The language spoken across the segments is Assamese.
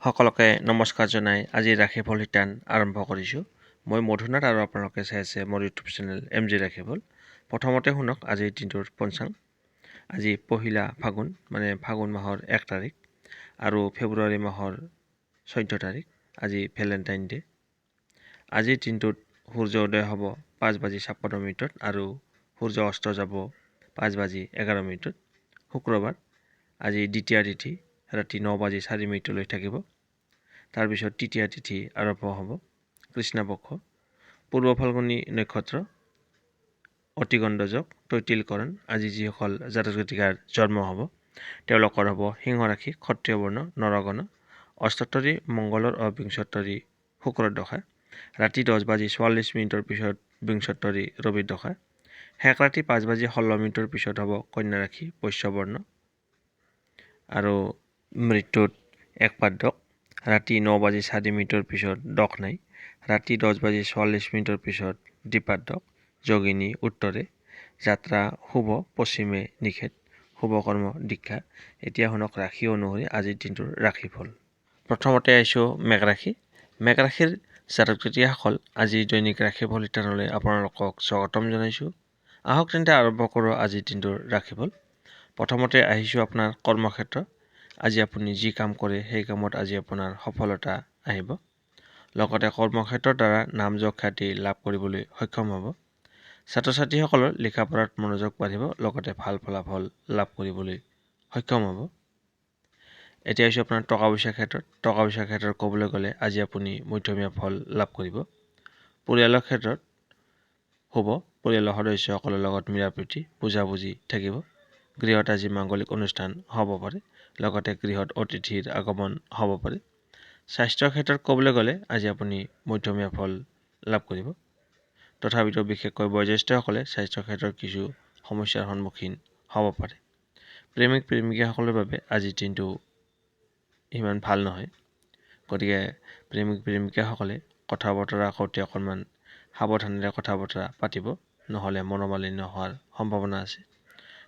সকলোকে নমস্কাৰ জনাই আজি ৰাশিফল শিতান আৰম্ভ কৰিছোঁ। মই মধুনাথ আৰু আপোনালোকে চাই আছে মোৰ ইউটিউব চেনেল MG ৰাশিফল। প্ৰথমতে শুনক আজিৰ দিনটোৰ পঞ্চাং। আজি পহিলা ফাগুন মানে ফাগুন মাহৰ 1 তাৰিখ আৰু ফেব্ৰুৱাৰী মাহৰ 14 তাৰিখ। আজি ভেলেণ্টাইন ডে। আজিৰ দিনটোত সূৰ্য উদয় হ'ব 5:56 আৰু সূৰ্য অস্ত যাব 5:11। শুক্ৰবাৰ। আজি দ্বিতীয়া তিথি ৰাতি 9:04 থাকিব। তাৰপিছত তৃতীয়া তিথি আৰম্ভ হ'ব কৃষ্ণপক্ষ। পূৰ্ব ফাল্গুনী নক্ষত্ৰ অতিগণ্ড যোগ তৈতিলকৰণ। আজি যিসকল জাতক জাতিকাৰ জন্ম হ'ব তেওঁলোকৰ হ'ব সিংহ ৰাশি, ক্ষত্ৰিয় বৰ্ণ, নৰগণ। অষ্টোত্তৰী মংগলৰ বিংশোত্তৰী শুক্ৰৰ দশা। ৰাতি 10:44 পিছত বিংশোত্তৰী ৰবিৰ দশা। শেষ ৰাতি 5:16 পিছত হ'ব কন্যা ৰাশি, বৈশ্য বৰ্ণ। আৰু মৃত্যুত একপাদক। ৰাতি 9:04 পিছত দক নাই। ৰাতি 10:44 পিছত দ্বিপাদক। যোগিনী উত্তৰে। যাত্ৰা শুভ, পশ্চিমে নিষেধ। শুভকৰ্ম দীক্ষা। এতিয়া শুনক ৰাশি অনুসৰি আজিৰ দিনটোৰ ৰাশিফল। প্ৰথমতে আহিছোঁ মেঘ ৰাশি। মেঘ ৰাশিৰ জাতক জাতিসকল আজি দৈনিক ৰাশিফল শিতানলৈ আপোনালোকক স্বাগতম জনাইছোঁ। আহক তেন্তে আৰম্ভ কৰোঁ আজিৰ দিনটোৰ ৰাশিফল। প্ৰথমতে আহিছোঁ আপোনাৰ কৰ্মক্ষেত্ৰ। আজি আপুনি যি কাম কৰে সেই কামত আজি আপোনাৰ সফলতা আহিব। লগতে কৰ্মক্ষেত্ৰৰ দ্বাৰা নাম যশ খ্যাতি লাভ কৰিবলৈ সক্ষম হ'ব। ছাত্ৰ ছাত্ৰীসকলৰ লিখা পঢ়াত মনোযোগ বাঢ়িব। লগতে ভাল ফলাফল লাভ কৰিবলৈ সক্ষম হ'ব। এতিয়া আহিছোঁ আপোনাৰ টকা পইচাৰ ক্ষেত্ৰত। টকা পইচাৰ ক্ষেত্ৰত ক'বলৈ গ'লে আজি আপুনি মধ্যমীয়া ফল লাভ কৰিব। পৰিয়ালৰ ক্ষেত্ৰত হ'ব। পৰিয়ালৰ সদস্যসকলৰ লগত মিলা প্ৰীতি বুজাবুজি থাকিব। গৃহত আজি মাংগলিক অনুষ্ঠান হ'ব পাৰে। লগতে গৃহত অতিথিৰ আগমন হ'ব পাৰে। স্বাস্থ্যৰ ক্ষেত্ৰত ক'বলৈ গ'লে আজি আপুনি মধ্যমীয়া ফল লাভ কৰিব। তথাপিতো বিশেষকৈ বয়োজ্যেষ্ঠসকলে স্বাস্থ্যৰ ক্ষেত্ৰত কিছু সমস্যাৰ সন্মুখীন হ'ব পাৰে। প্ৰেমিক প্ৰেমিকাসকলৰ বাবে আজিৰ দিনটো ইমান ভাল নহয়। গতিকে প্ৰেমিক প্ৰেমিকাসকলে কথা বতৰা কওঁতে অকণমান সাৱধানেৰে কথা বতৰা পাতিব, নহ'লে মনোমালিন্য হোৱাৰ সম্ভাৱনা আছে।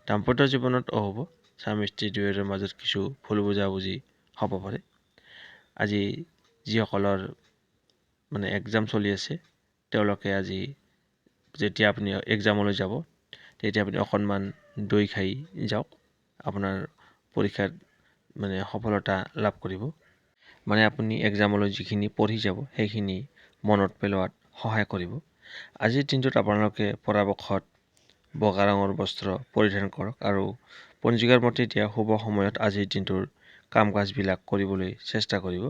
দাম্পত্য জীৱনত অশুভ। স্বামী স্ত্ৰী দুয়োৰে মাজত কিছু ভুল বুজাবুজি হ'ব পাৰে। আজি যিসকলৰ এক্সাম চলি আছে তেওঁলোকে আজি যেতিয়া আপুনি এক্সামলৈ যাব তেতিয়া আপুনি অকণমান দৈ খাই যাওক। আপোনাৰ পৰীক্ষাত সফলতা লাভ কৰিব। আপুনি এক্সামলৈ যিখিনি পঢ়ি যাব সেইখিনি মনত পেলোৱাত সহায় কৰিব। আজিৰ দিনটোত আপোনালোকে পৰাপক্ষত বগা ৰঙৰ বস্ত্ৰ পৰিধান কৰক আৰু পঞ্জিকাৰ মতে দিয়া শুভ সময়ত আজিৰ দিনটোৰ কাম কাজবিলাক কৰিবলৈ চেষ্টা কৰিব।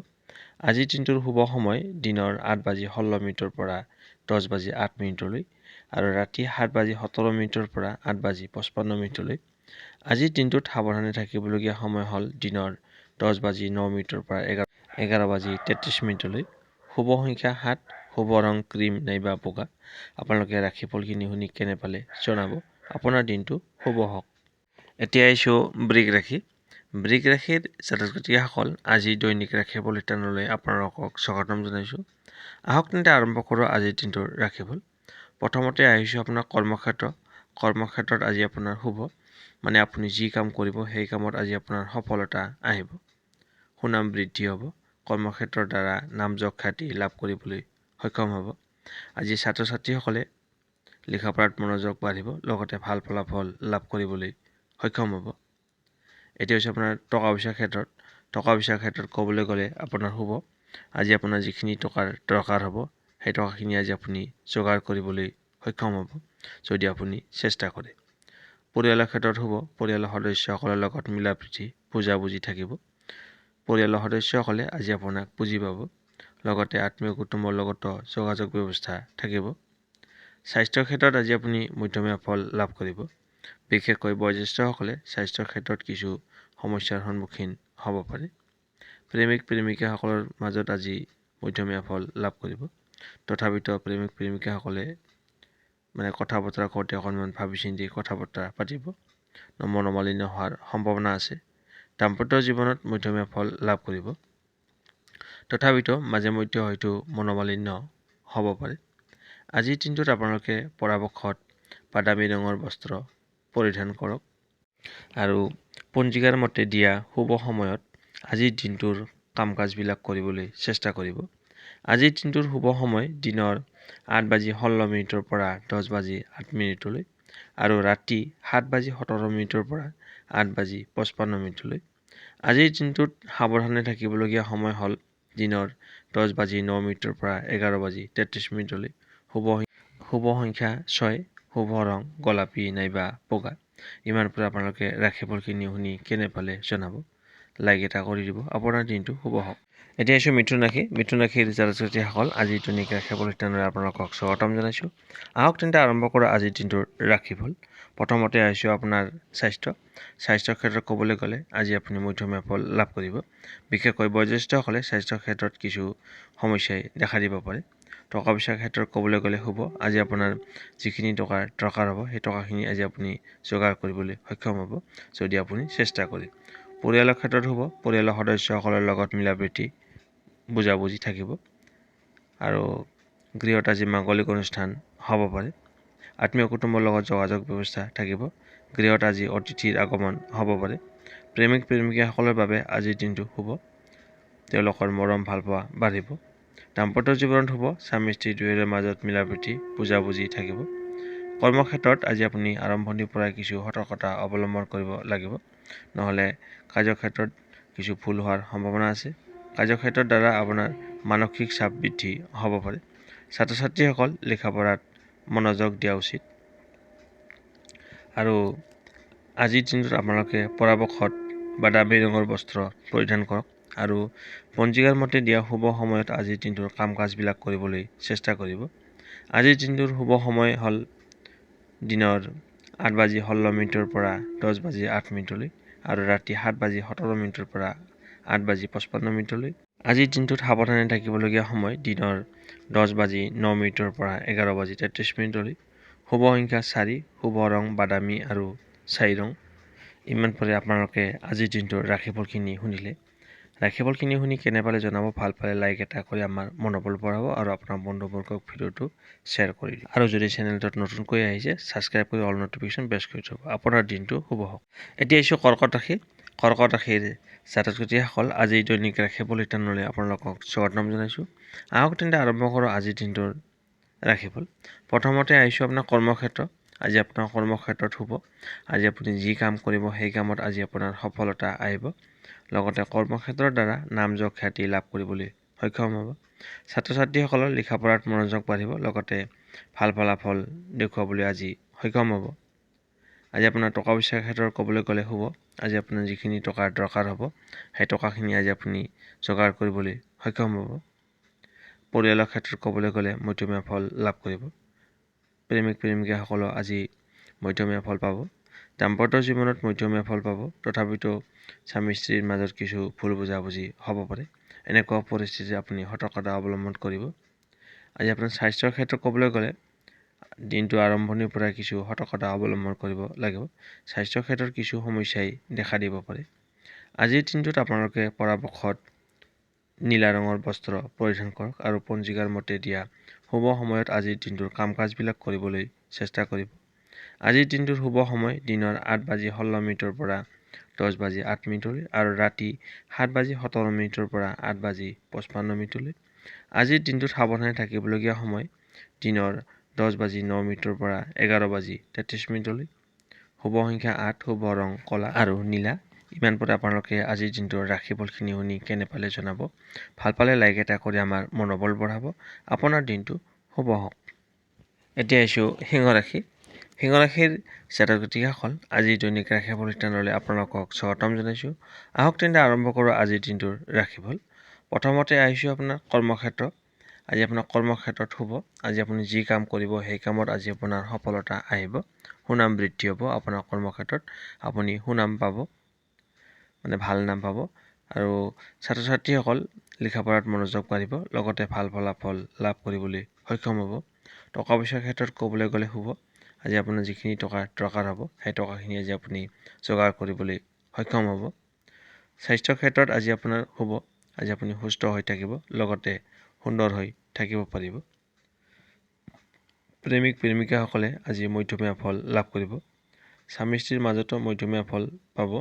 আজিৰ দিনটোৰ শুভ সময় দিনৰ 8:16 পৰা 10:08 আৰু ৰাতি 7:17 পৰা 8:55। আজিৰ দিনটোত সাৱধানে থাকিবলগীয়া সময় হ'ল দিনৰ 10:09 পৰা 11:33। শুভ সংখ্যা 7। শুভ ৰং ক্ৰীম নাইবা বগা। আপোনালোকে ৰাশিফলখিনি শুনি কেনে পালে জনাব। আপোনাৰ দিনটো শুভ হওক। এতিয়া আহিছোঁ বৃষ ৰাশি। বৃষ ৰাশিৰ জাতক জাতিসকল আজি দৈনিক ৰাশিফল শিতানলৈ আপোনালোকক স্বাগতম জনাইছোঁ। আহক তেন্তে আৰম্ভ কৰোঁ আজিৰ দিনটোৰ ৰাশিফল। প্ৰথমতে আহিছোঁ আপোনাৰ কৰ্মক্ষেত্ৰ। কৰ্মক্ষেত্ৰত আজি আপোনাৰ শুভ। আপুনি যি কাম কৰিব সেই কামত আজি আপোনাৰ সফলতা আহিব। সুনাম বৃদ্ধি হ'ব। কৰ্মক্ষেত্ৰৰ দ্বাৰা নাম যশ খ্যাতি লাভ কৰিবলৈ সক্ষম হ'ব। আজি ছাত্ৰ ছাত্ৰীসকলে লিখা পঢ়াত মনোযোগ বাঢ়িব। লগতে ভাল ফলাফল লাভ কৰিবলৈ সক্ষম হ'ব। এতিয়া হৈছে আপোনাৰ টকা পইচাৰ ক্ষেত্ৰত। টকা পইচাৰ ক্ষেত্ৰত ক'বলৈ গ'লে আপোনাৰ শুভ। আজি আপোনাৰ যিখিনি টকাৰ দৰকাৰ হ'ব সেই টকাখিনি আজি আপুনি যোগাৰ কৰিবলৈ সক্ষম হ'ব যদি আপুনি চেষ্টা কৰে। পৰিয়ালৰ ক্ষেত্ৰত শুভ। পৰিয়ালৰ সদস্যসকলৰ লগত মিলা প্ৰীতি বুজাবুজি থাকিব। পৰিয়ালৰ সদস্যসকলে আজি আপোনাক বুজি পাব। লগতে আত্মীয় কুটুম্বৰ লগতো যোগাযোগ ব্যৱস্থা থাকিব। স্বাস্থ্যৰ ক্ষেত্ৰত আজি আপুনি মধ্যমীয়া ফল লাভ কৰিব। বিশেষকৈ বয়োজ্যেষ্ঠসকলে স্বাস্থ্যৰ ক্ষেত্ৰত কিছু সমস্যাৰ সন্মুখীন হ'ব পাৰে। প্ৰেমিক প্ৰেমিকাসকলৰ মাজত আজি মধ্যমীয়া ফল লাভ কৰিব। তথাপিতো প্ৰেমিক প্ৰেমিকাসকলে কথা বতৰা কওঁতে অকণমান ভাবি চিন্তি কথা বতৰা পাতিব, মনোমালিন্য হোৱাৰ সম্ভাৱনা আছে। দাম্পত্য জীৱনত মধ্যমীয়া ফল লাভ কৰিব। তথাপিতো মাজে মধ্যে হয়তো মনোমালিন্য হ'ব পাৰে। আজিৰ দিনটোত আপোনালোকে পৰাপক্ষত বাদামী ৰঙৰ বস্ত্ৰ পৰিধান কৰক আৰু পঞ্জিকাৰ মতে দিয়া শুভ সময়ত আজিৰ দিনটোৰ কাম কাজবিলাক কৰিবলৈ চেষ্টা কৰিব। আজিৰ দিনটোৰ শুভ সময় দিনৰ 8:16 পৰা 10:08 আৰু ৰাতি 7:17 পৰা 8:55 আজিৰ দিনটোত সাৱধানে থাকিবলগীয়া সময় হ'ল দিনৰ 10:09 পৰা 11:33 শুভ সংখ্যা 6, শুভ ৰং গোলাপী নাইবা বগা। ইমান পৰা আপোনালোকে ৰাশিফলখিনি শুনি কেনে পালে জনাব। লাইক এটা কৰি দিব। আপোনাৰ দিনটো শুভ হওক। এতিয়া আছোঁ মিথুন ৰাশি। মিথুন ৰাশিৰ জাতক-জাতিসকল আজিৰ দৈনিক ৰাশিফল শিতানলৈ আপোনালোকক স্বাগতম জনাইছোঁ। আহক তেন্তে আৰম্ভ কৰা আজিৰ দিনটোৰ ৰাশিফল। প্ৰথমতে আহিছোঁ আপোনাৰ স্বাস্থ্যৰ ক্ষেত্ৰত ক'বলৈ গ'লে আজি আপুনি মধ্যমীয়া ফল লাভ কৰিব। বিশেষকৈ বয়োজ্যেষ্ঠসকলে স্বাস্থ্যৰ ক্ষেত্ৰত কিছু সমস্যাই দেখা দিব পাৰে। টকা পইচাৰ ক্ষেত্ৰত ক'বলৈ গ'লে শুভ। আজি আপোনাৰ যিখিনি টকাৰ দৰকাৰ হ'ব সেই টকাখিনি আজি আপুনি যোগাৰ কৰিবলৈ সক্ষম হ'ব যদি আপুনি চেষ্টা কৰে। পৰিয়ালৰ ক্ষেত্ৰত শুভ। পৰিয়ালৰ সদস্যসকলৰ লগত মিলাপ্ৰীতি বুজাবুজি থাকিব আৰু গৃহত আজি মাংগলিক অনুষ্ঠান হ'ব পাৰে। আত্মীয় কুটুম্বৰ লগত যোগাযোগ ব্যৱস্থা থাকিব। গৃহত আজি অতিথিৰ আগমন হ'ব পাৰে। প্ৰেমিক প্ৰেমিকাসকলৰ বাবে আজিৰ দিনটো শুভ। তেওঁলোকৰ মৰম ভালপোৱা বাঢ়িব। দাম্পত্য জীৱনত শুভ। স্বামী স্ত্ৰী দুয়োৰে মাজত মিলাপ্ৰীতি বুজাবুজি থাকিব। কৰ্মক্ষেত্ৰত আজি আপুনি আৰম্ভণিৰ পৰাই কিছু সতৰ্কতা অৱলম্বন কৰিব লাগিব, নহ'লে কাৰ্যক্ষেত্ৰত কিছু ভুল হোৱাৰ সম্ভাৱনা আছে। কাৰ্যক্ষেত্ৰৰ দ্বাৰা আপোনাৰ মানসিক চাপ বৃদ্ধি হ'ব পাৰে। ছাত্ৰ ছাত্ৰীসকল লিখা পঢ়াত মনোযোগ দিয়া উচিত আৰু আজিৰ দিনটোত আপোনালোকে পৰাপক্ষত বাদামী ৰঙৰ বস্ত্ৰ পৰিধান কৰক আৰু পঞ্জিকাৰ মতে দিয়া শুভ সময়ত আজিৰ দিনটোৰ কাম কাজবিলাক কৰিবলৈ চেষ্টা কৰিব। আজিৰ দিনটোৰ শুভ সময় হ'ল দিনৰ 8:16 পৰা 10:08 আৰু ৰাতি 7:17 পৰা 8:55। আজিৰ দিনটোত সাৱধানে থাকিবলগীয়া সময় দিনৰ 10:09 পৰা 11:33। শুভ সংখ্যা 4, শুভ ৰং বাদামী আৰু ছাই ৰং। ইমান পৰে আপোনালোকে আজিৰ দিনটোৰ ৰাশিফলখিনি শুনিলে। ৰাশিফলখিনি শুনি কেনে পালে জনাব। ভাল পালে লাইক এটা কৰি আমাৰ মনোবল বঢ়াব আৰু আপোনাৰ বন্ধুবৰ্গক ভিডিঅ'টো শ্বেয়াৰ কৰি দিব। আৰু যদি চেনেলটোত নতুনকৈ আহিছে ছাবস্ক্ৰাইব কৰি অল নটিফিকেশ্যন প্ৰেছ কৰি থ'ব। আপোনাৰ দিনটো শুভ হওক। এতিয়া আহিছোঁ কৰ্কট ৰাশি। কৰ্কট ৰাশিৰ জাতক-জাতিসকল আজিৰ দৈনিক ৰাশিফল শিতানলৈ আপোনালোকক স্বাগতম জনাইছোঁ। আহক তেন্তে আৰম্ভ কৰোঁ আজিৰ দিনটোৰ ৰাশিফল। প্ৰথমতে আহিছোঁ আপোনাৰ কৰ্মক্ষেত্ৰ। আজি আপোনাৰ কৰ্মক্ষেত্ৰত শুভ। আজি আপুনি যি কাম কৰিব সেই কামত আজি আপোনাৰ সফলতা আহিব। লগতে কৰ্মক্ষেত্ৰৰ দ্বাৰা নাম যশ খ্যাতি লাভ কৰিবলৈ সক্ষম হ'ব। ছাত্ৰ ছাত্ৰীসকলৰ লিখা পঢ়াত মনোযোগ বাঢ়িব। লগতে ভাল ফলাফল দেখুৱাবলৈ আজি সক্ষম হ'ব। আজি আপোনাৰ টকা পইচাৰ ক্ষেত্ৰত ক'বলৈ গ'লে শুভ। আজি আপোনাৰ যিখিনি টকাৰ দৰকাৰ হ'ব সেই টকাখিনি আজি আপুনি যোগাৰ কৰিবলৈ সক্ষম হ'ব। পৰিয়ালৰ ক্ষেত্ৰত ক'বলৈ গ'লে মধ্যমীয়া ফল লাভ কৰিব। প্ৰেমিক প্ৰেমিকাসকলেও আজি মধ্যমীয়া ফল পাব। দাম্পত্য জীৱনত মধ্যমীয়া ফল পাব। তথাপিতো স্বামী স্ত্ৰীৰ মাজত কিছু ভুল বুজাবুজি হ'ব পাৰে। এনেকুৱা পৰিস্থিতিত আপুনি সতৰ্কতা অৱলম্বন কৰিব। আজি আপোনাৰ স্বাস্থ্যৰ ক্ষেত্ৰত ক'বলৈ গ'লে দিনটো আৰম্ভণিৰ পৰাই কিছু সতৰ্কতা অৱলম্বন কৰিব লাগিব। স্বাস্থ্যৰ ক্ষেত্ৰত কিছু সমস্যাই দেখা দিব পাৰে। আজিৰ দিনটোত আপোনালোকে পৰাপক্ষত নীলা ৰঙৰ বস্ত্ৰ পৰিধান কৰক আৰু পঞ্জিকাৰ মতে দিয়া শুভ সময়ত আজিৰ দিনটোৰ কাম কাজবিলাক কৰিবলৈ চেষ্টা কৰিব। আজিৰ দিনটোৰ শুভ সময় দিনৰ 8:16 পৰা 10:08 আৰু ৰাতি 7:17 পৰা 8:55। আজিৰ দিনটোত সাৱধানে থাকিবলগীয়া সময় দিনৰ 10:09 পৰা 11:33। শুভ সংখ্যা 8, শুভ ৰং ক'লা আৰু নীলা। ইমান পৰে আপোনালোকে আজিৰ দিনটোৰ ৰাশিফলখিনি শুনি কেনে পালে জনাব। ভাল পালে লাইক এটা কৰি আমাৰ মনোবল বঢ়াব। আপোনাৰ দিনটো শুভ হওক। এতিয়া আহিছোঁ সিংহ ৰাশি। সিংহ ৰাশিৰ জাতক-জাতিসকল আজিৰ দৈনিক ৰাশিফল শিতানলৈ আপোনালোকক স্বাগতম জনাইছোঁ। আহক তেন্তে আৰম্ভ কৰোঁ আজিৰ দিনটোৰ ৰাশিফল। প্ৰথমতে আহিছোঁ আপোনাৰ কৰ্মক্ষেত্ৰ। আজি আপোনাৰ কৰ্মক্ষেত্ৰত শুভ। আজি আপুনি যি কাম কৰিব সেই কামত আজি আপোনাৰ সফলতা আহিব। সুনাম বৃদ্ধি হ'ব। আপোনাৰ কৰ্মক্ষেত্ৰত আপুনি সুনাম পাব, ভাল নাম পাব আৰু ছাত্ৰ ছাত্ৰীসকল লিখা পঢ়াত মনোযোগ বাঢ়িব। লগতে ভাল ফলাফল লাভ কৰিবলৈ সক্ষম হ'ব। টকা পইচাৰ ক্ষেত্ৰত ক'বলৈ গ'লে শুভ। আজি আপোনাৰ যিখিনি টকাৰ দৰকাৰ হ'ব সেই টকাখিনি আজি আপুনি যোগাৰ কৰিবলৈ সক্ষম হ'ব। স্বাস্থ্যৰ ক্ষেত্ৰত আজি আপোনাৰ শুভ। আজি আপুনি সুস্থ হৈ থাকিব, লগতে সুন্দৰ হৈ থাকিব পাৰিব। প্ৰেমিক প্ৰেমিকাসকলে আজি মধ্যমীয়া ফল লাভ কৰিব। স্বামী স্ত্ৰীৰ মাজতো মধ্যমীয়া ফল পাব।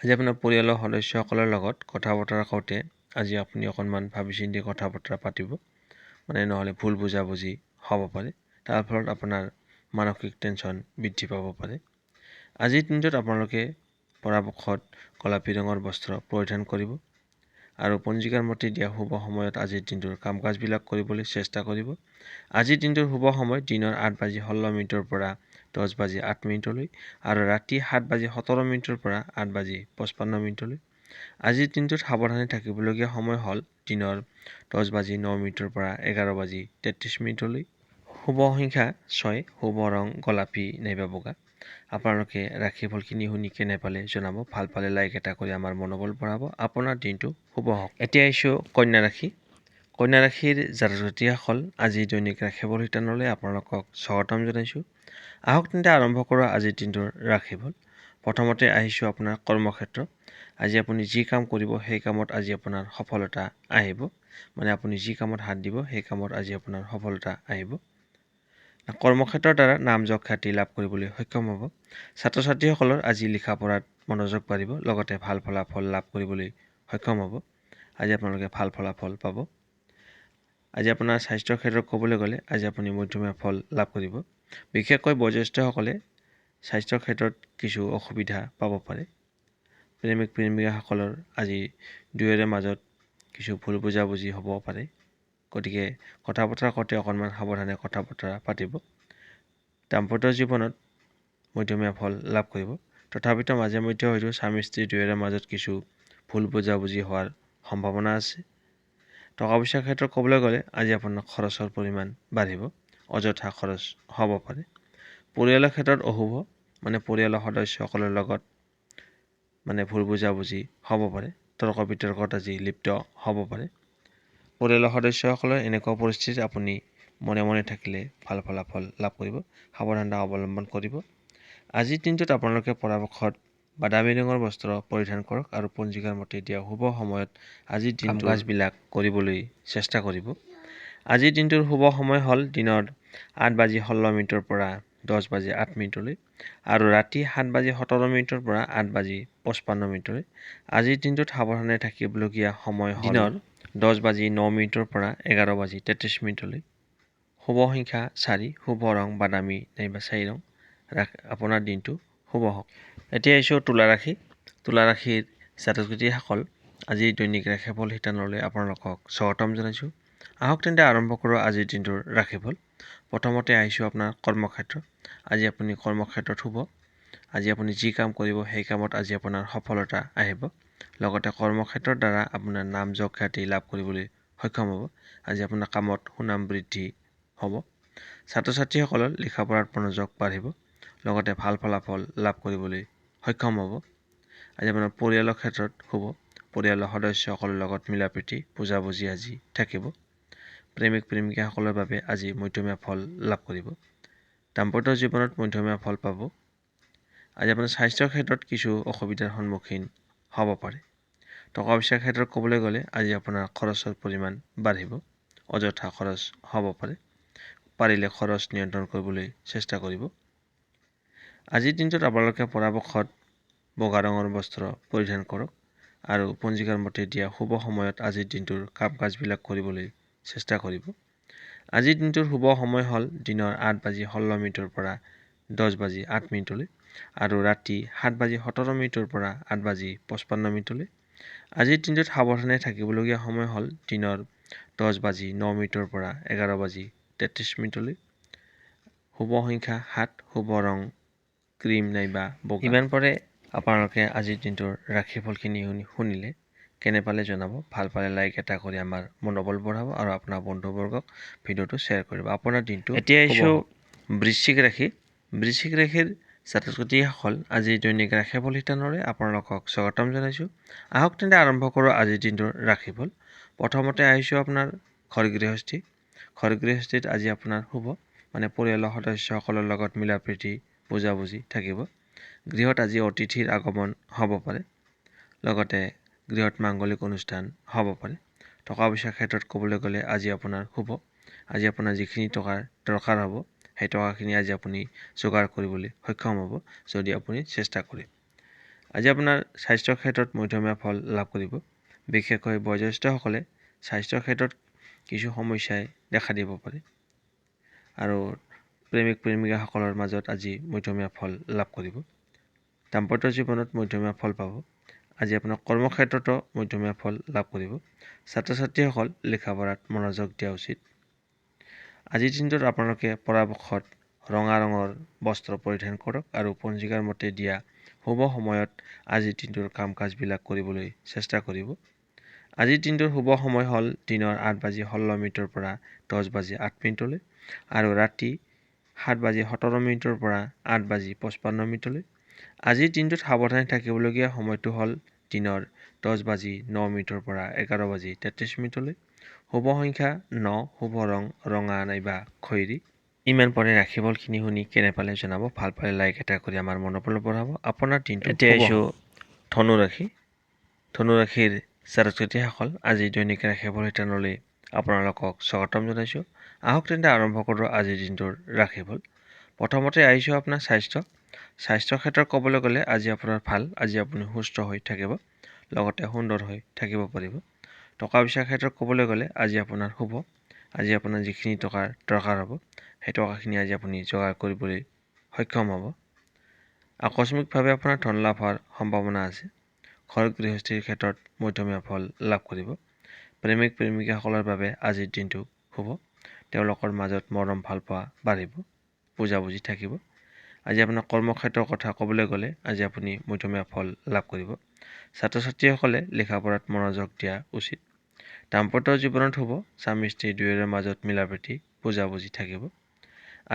আজি আপোনাৰ পৰিয়ালৰ সদস্যসকলৰ লগত কথা বতৰা কওঁতে আজি আপুনি অকণমান ভাবি চিন্তি কথা বতৰা পাতিব, নহ'লে ভুল বুজাবুজি হ'ব পাৰে। তাৰ ফলত আপোনাৰ মানসিক টেনশ্যন বৃদ্ধি পাব পাৰে। আজিৰ দিনটোত আপোনালোকে পৰাপক্ষত গোলাপী ৰঙৰ বস্ত্ৰ পৰিধান কৰিব আৰু পঞ্জিকাৰ মতে দিয়া শুভ সময়ত আজিৰ দিনটোৰ কাম কাজবিলাক কৰিবলৈ চেষ্টা কৰিব। আজিৰ দিনটোৰ শুভ সময় দিনৰ 8:16 পৰা 10:08 আৰু ৰাতি 7:17 পৰা 8:55। আজিৰ দিনটোত সাৱধানে থাকিবলগীয়া সময় হ'ল দিনৰ 10:09 পৰা 11:33। শুভ সংখ্যা 6, শুভ ৰং গোলাপী নাইবা বগা। আপোনালোকে ৰাশিফলখিনি শুনি কেনে পালে জনাব। ভাল পালে লাইক এটা কৰি আমাৰ মনোবল বঢ়াব। আপোনাৰ দিনটো শুভ হওক। এতিয়া আহিছোঁ কন্যা ৰাশি। কন্যা ৰাশিৰ জাতক-জাতিসকল আজি দৈনিক ৰাশিফল শিতানলৈ আপোনালোকক স্বাগতম জনাইছোঁ। আহক তেন্তে আৰম্ভ কৰোঁ আজিৰ দিনটোৰ ৰাশিফল। প্ৰথমতে আহিছোঁ আপোনাৰ কৰ্মক্ষেত্ৰ। আজি আপুনি যি কাম কৰিব সেই কামত আজি আপোনাৰ সফলতা আহিব। আপুনি যি কামত হাত দিব সেই কামত আজি আপোনাৰ সফলতা আহিব। কৰ্মক্ষেত্ৰৰ দ্বাৰা নাম যশ খ্যাতি লাভ কৰিবলৈ সক্ষম হ'ব। ছাত্ৰ ছাত্ৰীসকলৰ আজি লিখা পঢ়াত মনোযোগ বাঢ়িব, লগতে ভাল ফলাফল লাভ কৰিবলৈ সক্ষম হ'ব। আজি আপোনালোকে ভাল ফলাফল পাব। আজি আপোনাৰ স্বাস্থ্যৰ ক্ষেত্ৰত ক'বলৈ গ'লে আজি আপুনি মধ্যমীয়া ফল লাভ কৰিব। বিশেষকৈ বয়োজ্যেষ্ঠসকলে স্বাস্থ্যৰ ক্ষেত্ৰত কিছু অসুবিধা পাব পাৰে। প্ৰেমিক প্ৰেমিকাসকলৰ আজি দুয়োৰে মাজত কিছু ভুল বুজাবুজি হ'ব পাৰে। গতিকে কথা বতৰা কওঁতে অকণমান সাৱধানে কথা বতৰা পাতিব। দাম্পত্য জীৱনত মধ্যমীয়া ফল লাভ কৰিব। তথাপিতো মাজে মধ্যে হয়তো স্বামী স্ত্ৰী দুয়োৰে মাজত কিছু ভুল বুজাবুজি হোৱাৰ সম্ভাৱনা আছে। টকা পইচাৰ ক্ষেত্ৰত ক'বলৈ গ'লে আজি আপোনাৰ খৰচৰ পৰিমাণ বাঢ়িব, অযথা খৰচ হ'ব পাৰে। পৰিয়ালৰ ক্ষেত্ৰত অশুভ, পৰিয়ালৰ সদস্যসকলৰ লগত ভুল বুজাবুজি হ'ব পাৰে। তৰ্ক বিতৰ্কত আজি লিপ্ত হ'ব পাৰে। পৰিয়ালৰ সদস্যসকলৰ এনেকুৱা পৰিস্থিতিত আপুনি মনে মনে থাকিলে ভাল ফলাফল লাভ কৰিব। সাৱধানতা অৱলম্বন কৰিব। আজিৰ দিনটোত আপোনালোকে পৰাপক্ষত বাদামী ৰঙৰ বস্ত্ৰ পৰিধান কৰক আৰু পঞ্জিকাৰ মতে দিয়া শুভ সময়ত আজিৰ কাম কাজবিলাক কৰিবলৈ চেষ্টা কৰিব। আজিৰ দিনটোৰ শুভ সময় হ'ল দিনৰ 8:16 পৰা 10:08 আৰু ৰাতি 7:17 পৰা 8:55। আজিৰ দিনটোত সাৱধানে থাকিবলগীয়া সময় হ'ল দিনৰ 10:09 পৰা 11:33। শুভ সংখ্যা 4, শুভ ৰং বাদামী নাইবা ছাই ৰং। আপোনাৰ দিনটো শুভ হওক। এতিয়া আহিছোঁ তুলা ৰাশি। তুলা ৰাশিৰ জাতক জাতিসকল আজি দৈনিক ৰাশিফল শিতানলৈ আপোনালোকক স্বাগতম জনাইছোঁ। আহক তেন্তে আৰম্ভ কৰোঁ আজিৰ দিনটোৰ ৰাশিফল। প্ৰথমতে আহিছোঁ আপোনাৰ কৰ্মক্ষেত্ৰ। আজি আপুনি কৰ্মক্ষেত্ৰত শুভ। আজি আপুনি যি কাম কৰিব সেই কামত আজি আপোনাৰ সফলতা আহিব। লগতে কৰ্মক্ষেত্ৰৰ দ্বাৰা আপোনাৰ নাম যশ খ্যাতি লাভ কৰিবলৈ সক্ষম হ'ব। আজি আপোনাৰ কামত সুনাম বৃদ্ধি হ'ব। ছাত্ৰ ছাত্ৰীসকলৰ লিখা পঢ়াত মনোযোগ বাঢ়িব, লগতে ভাল ফলাফল লাভ কৰিবলৈ সক্ষম হ'ব। আজি আপোনাৰ পৰিয়ালৰ ক্ষেত্ৰত শুভ। পৰিয়ালৰ সদস্যসকলৰ লগত মিলা প্ৰীতি বুজাবুজি আজি থাকিব। প্ৰেমিক প্ৰেমিকাসকলৰ বাবে আজি মধ্যমীয়া ফল লাভ কৰিব। দাম্পত্য জীৱনত মধ্যমীয়া ফল পাব। আজি আপোনাৰ স্বাস্থ্যৰ ক্ষেত্ৰত কিছু অসুবিধাৰ সন্মুখীন হ'ব পাৰে। টকা পইচাৰ ক্ষেত্ৰত ক'বলৈ গ'লে আজি আপোনাৰ খৰচৰ পৰিমাণ বাঢ়িব, অযথা খৰচ হ'ব পাৰে। পাৰিলে খৰচ নিয়ন্ত্ৰণ কৰিবলৈ চেষ্টা কৰিব। আজিৰ দিনটোত আপোনালোকে পৰাপক্ষত বগা ৰঙৰ বস্ত্ৰ পৰিধান কৰক আৰু পঞ্জিকাৰ মতে দিয়া শুভ সময়ত আজিৰ দিনটোৰ কাম কাজবিলাক কৰিবলৈ চেষ্টা কৰিব। আজিৰ দিনটোৰ শুভ সময় হ'ল দিনৰ 8:16 পৰা 10:08 আৰু ৰাতি 7:17 পৰা 8:55। আজিৰ দিনটোত সাৱধানে থাকিবলগীয়া সময় হ'ল দিনৰ 10:09 পৰা 11:33। শুভ সংখ্যা 7, শুভ ৰং ক্ৰীম নাইবা বগা। ইমান পৰে আপোনালোকে আজিৰ দিনটোৰ ৰাশিফলখিনি শুনিলে কেনে পালে জনাব। ভাল পালে লাইক এটা কৰি আমাৰ মনোবল বঢ়াব আৰু আপোনাৰ বন্ধুবৰ্গক ভিডিঅ'টো শ্বেয়াৰ কৰিব। আপোনাৰ দিনটো এতিয়া আহিছোঁ বৃশ্চিক ৰাশি। বৃশ্চিক ৰাশিৰ জাতক জাতিসকল আজি দৈনিক ৰাশিফল শিতানলৈ আপোনালোকক স্বাগতম জনাইছোঁ। আহক তেন্তে আৰম্ভ কৰোঁ আজিৰ দিনটোৰ ৰাশিফল। প্ৰথমতে আহিছোঁ আপোনাৰ ঘৰ গৃহস্থী। ঘৰ গৃহস্থীত আজি আপোনাৰ শুভ, পৰিয়ালৰ সদস্যসকলৰ লগত মিলা প্ৰীতি বুজাবুজি থাকিব। গৃহত আজি অতিথিৰ আগমন হ'ব পাৰে। লগতে গৃহত মাংগলিক অনুষ্ঠান হ'ব পাৰে। টকা পইচাৰ ক্ষেত্ৰত ক'বলৈ গ'লে আজি আপোনাৰ শুভ। আজি আপোনাৰ যিখিনি টকাৰ দৰকাৰ হ'ব সেই টকাখিনি আজি আপুনি যোগাৰ কৰিবলৈ সক্ষম হ'ব যদি আপুনি চেষ্টা কৰে। আজি আপোনাৰ স্বাস্থ্যৰ ক্ষেত্ৰত মধ্যমীয়া ফল লাভ কৰিব। বিশেষকৈ বয়োজ্যেষ্ঠসকলে স্বাস্থ্যৰ ক্ষেত্ৰত কিছু সমস্যাই দেখা দিব পাৰে আৰু প্ৰেমিক প্ৰেমিকাসকলৰ মাজত আজি মধ্যমীয়া ফল লাভ কৰিব। দাম্পত্য জীৱনত মধ্যমীয়া ফল পাব। আজি আপোনাৰ কৰ্মক্ষেত্ৰতো মধ্যমীয়া ফল লাভ কৰিব। ছাত্ৰ ছাত্ৰীসকল লিখা পঢ়াত মনোযোগ দিয়া উচিত। আজিৰ দিনটোত আপোনালোকে পৰাপক্ষত ৰঙা ৰঙৰ বস্ত্ৰ পৰিধান কৰক আৰু পঞ্জিকাৰ মতে দিয়া শুভ সময়ত আজিৰ দিনটোৰ কাম কাজবিলাক কৰিবলৈ চেষ্টা কৰিব। আজিৰ দিনটোৰ শুভ সময় হ'ল দিনৰ 8:16 পৰা 10:08 আৰু ৰাতি 7:17 পৰা 8:55। আজিৰ দিনটোত সাৱধানে থাকিবলগীয়া সময়টো হ'ল দিনৰ 10:09 পৰা 11:33। শুভ সংখ্যা 9, শুভ ৰং ৰঙা নাইবা খয়েৰী। ইমান পৰে ৰাশিফলখিনি শুনি কেনে পালে জনাব। ভাল পালে লাইক এটা কৰি আমাৰ মনোবল বঢ়াব। আপোনাৰ দিনটো এতিয়া আহিছোঁ ধনু ৰাশি। ধনু ৰাশিৰ ছাত্ৰ-ছাত্ৰীসকল আজি দৈনিক ৰাশিফল শিতানলৈ আপোনালোকক স্বাগতম জনাইছোঁ। আহক তেন্তে আৰম্ভ কৰোঁ আজিৰ দিনটোৰ ৰাশিফল। প্ৰথমতে আহিছোঁ আপোনাৰ স্বাস্থ্যৰ ক্ষেত্ৰত ক'বলৈ গ'লে আজি আপোনাৰ ভাল। আজি আপুনি সুস্থ হৈ থাকিব, লগতে সুন্দৰ হৈ থাকিব পাৰিব। টকা পইচাৰ ক্ষেত্ৰত ক'বলৈ গ'লে আজি আপোনাৰ শুভ। আজি আপোনাৰ যিখিনি টকাৰ দৰকাৰ হ'ব সেই টকাখিনি আজি আপুনি যোগাৰ কৰিবলৈ সক্ষম হ'ব। আকস্মিকভাৱে আপোনাৰ ধন লাভ হোৱাৰ সম্ভাৱনা আছে। ঘৰ গৃহস্থীৰ ক্ষেত্ৰত মধ্যমীয়া ফল লাভ কৰিব। প্ৰেমিক প্ৰেমিকাসকলৰ বাবে আজিৰ দিনটো শুভ। তেওঁলোকৰ মাজত মৰম ভালপোৱা বাঢ়িব, বুজাবুজি থাকিব। আজি আপোনাৰ কৰ্মক্ষেত্ৰৰ কথা ক'বলৈ গ'লে আজি আপুনি মধ্যমীয়া ফল লাভ কৰিব। ছাত্ৰ ছাত্ৰীসকলে লিখা পঢ়াত মনোযোগ দিয়া উচিত। দাম্পত্য জীৱনত শুভ। স্বামী স্ত্ৰী দুয়োৰে মাজত মিলাপ্ৰীতি, বুজাবুজি থাকিব।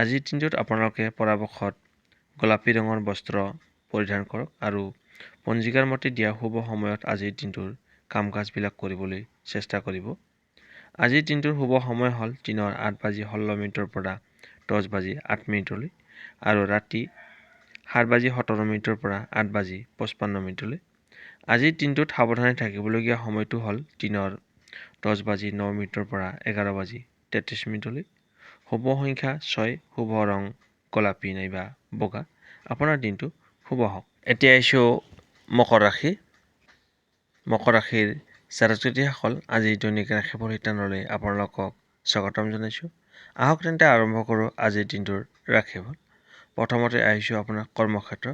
আজিৰ দিনটোত আপোনালোকে পৰাপক্ষত গোলাপী ৰঙৰ বস্ত্ৰ পৰিধান কৰক আৰু পঞ্জিকাৰ মতে দিয়া শুভ সময়ত আজিৰ দিনটোৰ কাম কাজবিলাক কৰিবলৈ চেষ্টা কৰিব। আজিৰ দিনটোৰ শুভ সময় হ'ল দিনৰ 8:16 পৰা 10:08 আৰু ৰাতি 7:17 পৰা 8:55। আজিৰ দিনটোত সাৱধানে থাকিবলগীয়া সময়টো হ'ল দিনৰ 10:09 পৰা 11:33। শুভ সংখ্যা 6, শুভ ৰং গোলাপী নাইবা বগা। আপোনাৰ দিনটো শুভ হওক। এতিয়া আহিছোঁ মকৰ ৰাশি। মকৰ ৰাশিৰ ছাত্ৰ-ছাত্ৰীসকল আজি দৈনিক ৰাশিফল শিতানলৈ আপোনালোকক স্বাগতম জনাইছোঁ। আহক তেন্তে আৰম্ভ কৰোঁ আজিৰ দিনটোৰ ৰাশিফল। প্ৰথমতে আহিছোঁ আপোনাৰ কৰ্মক্ষেত্ৰ।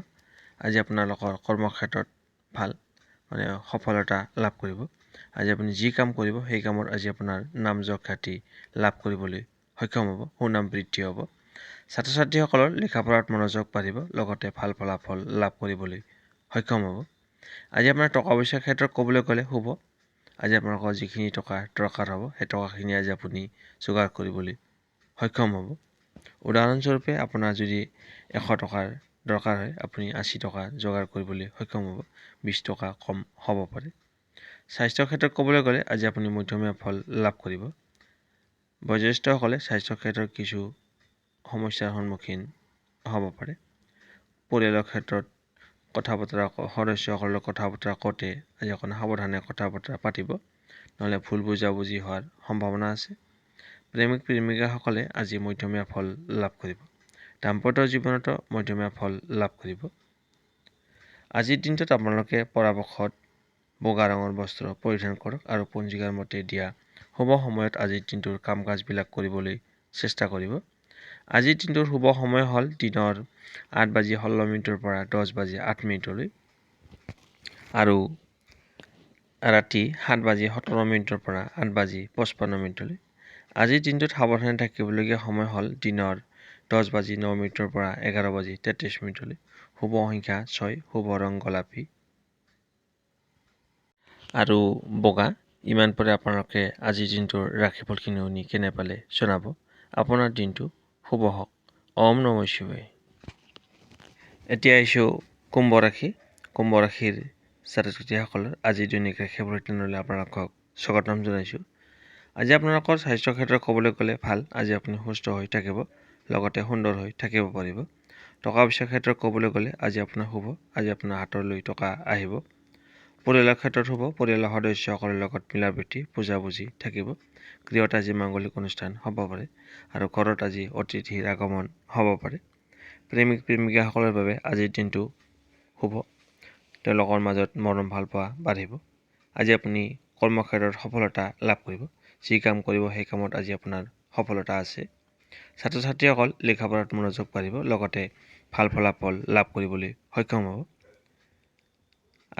আজি আপোনালোকৰ কৰ্মক্ষেত্ৰত ভাল, সফলতা লাভ কৰিব। আজি আপুনি যি কাম কৰিব সেই কামত আজি আপোনাৰ নাম যশ খ্যাতি লাভ কৰিবলৈ সক্ষম হ'ব, সুনাম বৃদ্ধি হ'ব। ছাত্ৰ ছাত্ৰীসকলৰ লিখা পঢ়াত মনোযোগ বাঢ়িব, লগতে ভাল ফলাফল লাভ কৰিবলৈ সক্ষম হ'ব। আজি আপোনাৰ টকা পইচাৰ ক্ষেত্ৰত ক'বলৈ গ'লে শুভ। আজি আপোনালোকৰ যিখিনি টকা দৰকাৰ হ'ব সেই টকাখিনি আজি আপুনি যোগাৰ কৰিবলৈ সক্ষম হ'ব। উদাহৰণস্বৰূপে আপোনাৰ যদি 100 টকাৰ দৰকাৰ হয় আপুনি 80 টকা যোগাৰ কৰিবলৈ সক্ষম হ'ব, 20 টকা কম হ'ব পাৰে। স্বাস্থ্যৰ ক্ষেত্ৰত ক'বলৈ গ'লে আজি আপুনি মধ্যমীয়া ফল লাভ কৰিব। বয়োজ্যেষ্ঠসকলে স্বাস্থ্যৰ ক্ষেত্ৰত কিছু সমস্যাৰ সন্মুখীন হ'ব পাৰে। পৰিয়ালৰ ক্ষেত্ৰত সদস্যসকলৰ কথা বতৰা কওঁতে আজি অকণ সাৱধানে কথা বতৰা পাতিব, নহ'লে ভুল বুজাবুজি হোৱাৰ সম্ভাৱনা আছে। প্ৰেমিক প্ৰেমিকাসকলে আজি মধ্যমীয়া ফল লাভ কৰিব। দাম্পত্য জীৱনতো মধ্যমীয়া ফল লাভ কৰিব। আজিৰ দিনটোত আপোনালোকে পৰাপক্ষত বগা ৰঙৰ বস্ত্ৰ পৰিধান কৰক আৰু পঞ্জিকাৰ মতে দিয়া শুভ সময়ত আজিৰ দিনটোৰ কাম কাজবিলাক কৰিবলৈ চেষ্টা কৰিব। আজিৰ দিনটোৰ শুভ সময় হ'ল দিনৰ 8:16 পৰা 10:08 আৰু ৰাতি 7:17 পৰা 8:55। আজিৰ দিনটোত সাৱধানে থাকিবলগীয়া সময় হ'ল দিনৰ 10:09 পৰা 11:33। শুভ সংখ্যা 6, শুভ ৰং গোলাপী আৰু বগা। ইমান পৰে আপোনালোকে আজিৰ দিনটোৰ ৰাশিফলখিনি শুনি কেনে পালে জনাব। আপোনাৰ দিনটো শুভ হওক। ওম নমঃ শিৱায়। এতিয়া আহিছোঁ কুম্ভ ৰাশি। কুম্ভ ৰাশিৰ ছাত্ৰ-ছাত্ৰীসকলৰ আজি দৈনিক ৰাশিফল শিতানলৈ আপোনালোকক স্বাগতম জনাইছোঁ। আজি আপোনালোকৰ স্বাস্থ্যৰ ক্ষেত্ৰত ক'বলৈ গ'লে ভাল। আজি আপুনি সুস্থ হৈ থাকিব, লগতে সুন্দৰ হৈ থাকিব পাৰিব। টকা পইচাৰ ক্ষেত্ৰত ক'বলৈ গ'লে আজি আপোনাৰ শুভ। আজি আপোনাৰ হাতলৈ টকা আহিব। পৰিয়ালৰ ক্ষেত্ৰত শুভ। পৰিয়ালৰ সদস্যসকলৰ লগত মিলাপ্ৰীতি, বুজাবুজি থাকিব। গৃহত আজি মাংগলিক অনুষ্ঠান হ'ব পাৰে আৰু ঘৰত আজি অতিথিৰ আগমন হ'ব পাৰে। প্ৰেমিক প্ৰেমিকাসকলৰ বাবে আজিৰ দিনটো শুভ। তেওঁলোকৰ মাজত মৰম ভাল পোৱা বাঢ়িব। আজি আপুনি কৰ্মক্ষেত্ৰত সফলতা লাভ কৰিব। যি কাম কৰিব সেই কামত আজি আপোনাৰ সফলতা আছে। ছাত্ৰ ছাত্ৰীসকল লেখা পঢ়াত মনোযোগ বাঢ়িব, লগতে ভাল ফলাফল লাভ কৰিবলৈ সক্ষম হ'ব।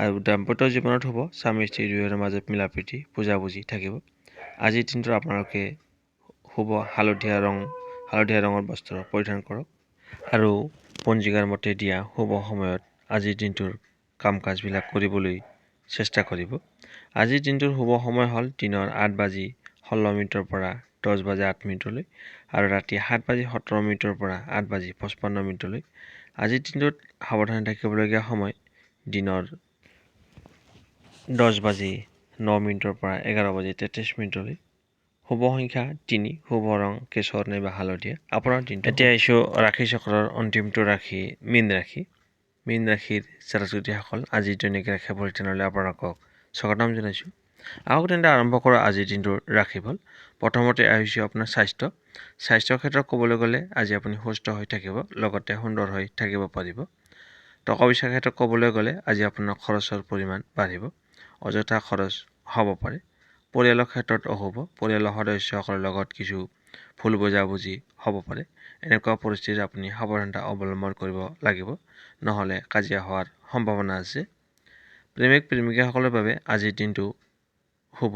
আৰু দাম্পত্য জীৱনত হ'ব স্বামী স্ত্ৰী দুয়োৰে মাজত মিলা প্ৰীতি বুজাবুজি থাকিব। আজিৰ দিনটোত আপোনালোকে শুভ হালধীয়া ৰঙৰ বস্ত্ৰ পৰিধান কৰক আৰু পঞ্জিকাৰ মতে দিয়া শুভ সময়ত আজিৰ দিনটোৰ কাম কাজবিলাক কৰিবলৈ চেষ্টা কৰিব। আজিৰ দিনটোৰ শুভ সময় হ'ল দিনৰ 8:16 পৰা 10:08 আৰু ৰাতি 7:17 পৰা 8:55 আজিৰ দিনটোত সাৱধানে থাকিবলগীয়া সময় দিনৰ 10:09 পৰা 11:33 শুভ সংখ্যা 3, শুভ ৰং কেশৰ নাইবা হালধীয়া। আপোনাৰ দিনটো এতিয়া আহিছোঁ ৰাশি চক্ৰৰ অন্তিমটো ৰাশি মীন ৰাশি। মীন ৰাশিৰ জাতক-জাতিসকল আজিৰ দৈনিক ৰাশিফল চেনেললৈ আপোনালোকক স্বাগতম জনাইছোঁ। আহক তেন্তে আৰম্ভ কৰোঁ আজিৰ দিনটোৰ ৰাশিফল। প্ৰথমতে আহিছোঁ আপোনাৰ স্বাস্থ্যৰ ক্ষেত্ৰত ক'বলৈ গ'লে আজি আপুনি সুস্থ হৈ থাকিব, লগতে সুন্দৰ হৈ থাকিব পাৰিব। টকা পইচাৰ ক্ষেত্ৰত ক'বলৈ গ'লে আজি আপোনাৰ খৰচৰ পৰিমাণ বাঢ়িব, অযথা খৰচ হ'ব পাৰে। পৰিয়ালৰ ক্ষেত্ৰত অশুভ, পৰিয়ালৰ সদস্যসকলৰ লগত কিছু ভুল বুজাবুজি হ'ব পাৰে। এনেকুৱা পৰিস্থিতিত আপুনি সাৱধানতা অৱলম্বন কৰিব লাগিব, নহ'লে কাজিয়া হোৱাৰ সম্ভাৱনা আছে। প্ৰেমিক প্ৰেমিকাসকলৰ বাবে আজিৰ দিনটো শুভ।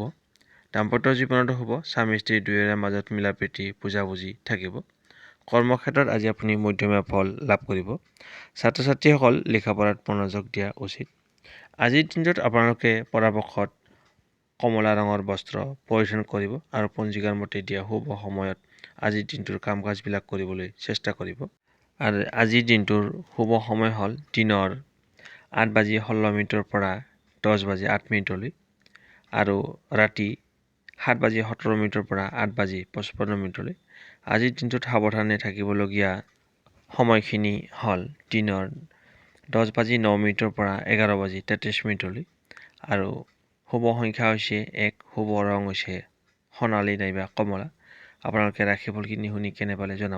দাম্পত্য জীৱনতো শুভ, স্বামী স্ত্ৰী দুয়োৰে মাজত মিলা প্ৰীতি বুজাবুজি থাকিব। কৰ্মক্ষেত্ৰত আজি আপুনি মধ্যমীয়া ফল লাভ কৰিব। ছাত্ৰ ছাত্ৰীসকল লেখা পঢ়াত মনোযোগ দিয়া উচিত। আজিৰ দিনটোত আপোনালোকে পৰাপক্ষত কমলা ৰঙৰ বস্ত্ৰ পৰিধান কৰিব আৰু পঞ্জিকাৰ মতে দিয়া শুভ সময়ত আজিৰ দিনটোৰ কাম কাজবিলাক কৰিবলৈ চেষ্টা কৰিব। আৰু আজিৰ দিনটোৰ শুভ সময় হ'ল দিনৰ 8:16 পৰা 10:08 আৰু ৰাতি 7:17 পৰা 8:55 আজিৰ দিনটোত সাৱধানে থাকিবলগীয়া সময়খিনি হ'ল দিনৰ 10:09 পৰা 11:33 আৰু শুভ সংখ্যা হৈছে 1, শুভ ৰং হৈছে সোণালী নাইবা কমলা। আপোনালোকে ৰাশিফলখিনি শুনি কেনে পালে জনাব।